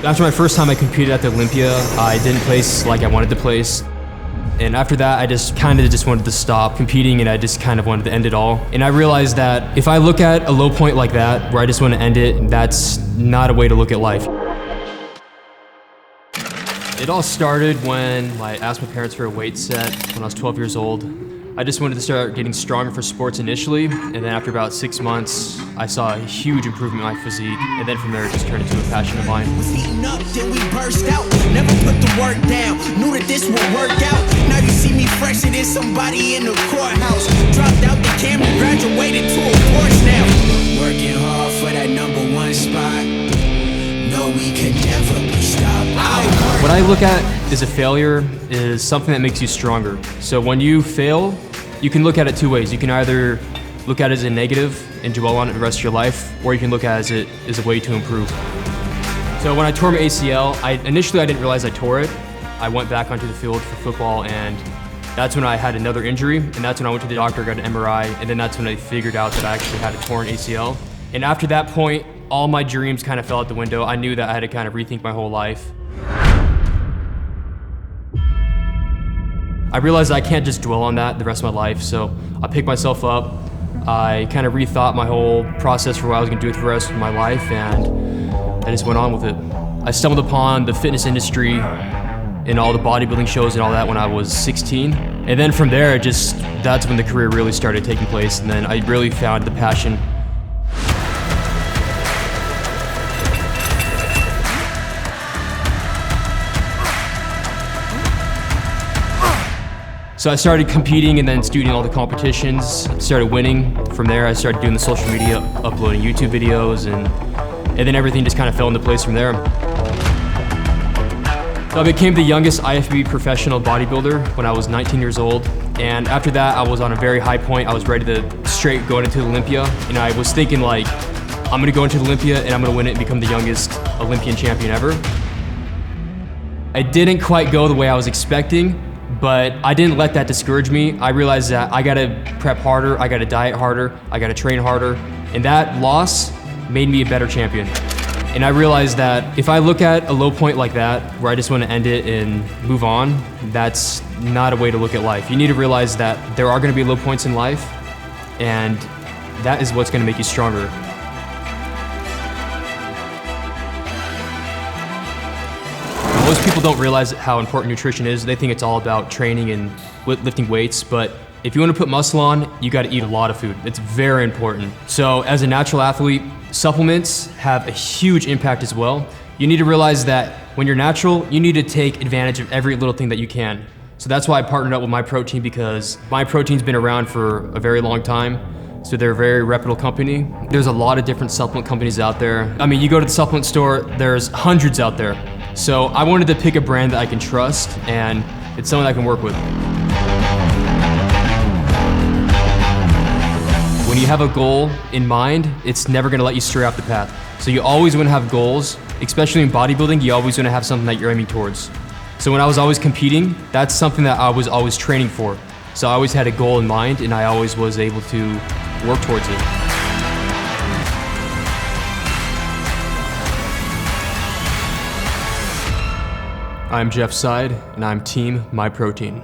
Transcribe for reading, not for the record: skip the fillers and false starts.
After my first time I competed at the Olympia, I didn't place like I wanted to place. And after that, I just wanted to stop competing, and I just kind of wanted to end it all. And I realized that if I look at a low point like that, where I just want to end it, that's not a way to look at life. It all started when I asked my parents for a weight set when I was 12 years old. I just wanted to start getting stronger for sports initially, and then after about 6 months, I saw a huge improvement in my physique, and then from there it just turned into a passion of mine. Was heating up, then we burst out. Never put the work down, knew that this would work out. Now you see me fresher than somebody in the courthouse. Dropped out the camera, graduated to a course now. Working hard for that #1 spot. No, we could never be stopped. What I look at as a failure is something that makes you stronger. So when you fail, you can look at it two ways. You can either look at it as a negative and dwell on it the rest of your life, or you can look at it as a way to improve. So when I tore my ACL, initially I didn't realize I tore it. I went back onto the field for football, and that's when I had another injury, and that's when I went to the doctor, got an MRI, and then that's when I figured out that I actually had a torn ACL. And after that point, all my dreams kind of fell out the window. I knew that I had to kind of rethink my whole life. I realized I can't just dwell on that the rest of my life, so I picked myself up. I kind of rethought my whole process for what I was gonna do with the rest of my life, and I just went on with it. I stumbled upon the fitness industry and all the bodybuilding shows and all that when I was 16. And then from there, that's when the career really started taking place, and then I really found the passion. So I started competing and then doing all the competitions, started winning. From there, I started doing the social media, uploading YouTube videos, and then everything just kind of fell into place from there. So I became the youngest IFBB professional bodybuilder when I was 19 years old. And after that, I was on a very high point. I was ready to straight go into the Olympia. And I was thinking like, I'm gonna go into the Olympia and I'm gonna win it and become the youngest Olympian champion ever. It didn't quite go the way I was expecting, but I didn't let that discourage me. I realized that I gotta prep harder, I gotta diet harder, I gotta train harder, and that loss made me a better champion. And I realized that if I look at a low point like that, where I just wanna end it and move on, that's not a way to look at life. You need to realize that there are gonna be low points in life, and that is what's gonna make you stronger. Most people don't realize how important nutrition is. They think it's all about training and lifting weights, but if you want to put muscle on, you got to eat a lot of food. It's very important. So as a natural athlete, supplements have a huge impact as well. You need to realize that when you're natural, you need to take advantage of every little thing that you can. So that's why I partnered up with Myprotein, because Myprotein's been around for a very long time. So they're a very reputable company. There's a lot of different supplement companies out there. I mean, you go to the supplement store, there's hundreds out there. So I wanted to pick a brand that I can trust, and it's someone I can work with. When you have a goal in mind, it's never gonna let you stray off the path. So you always wanna have goals, especially in bodybuilding, you always wanna have something that you're aiming towards. So when I was always competing, that's something that I was always training for. So I always had a goal in mind, and I always was able to work towards it. I'm Seid, and I'm Team Myprotein.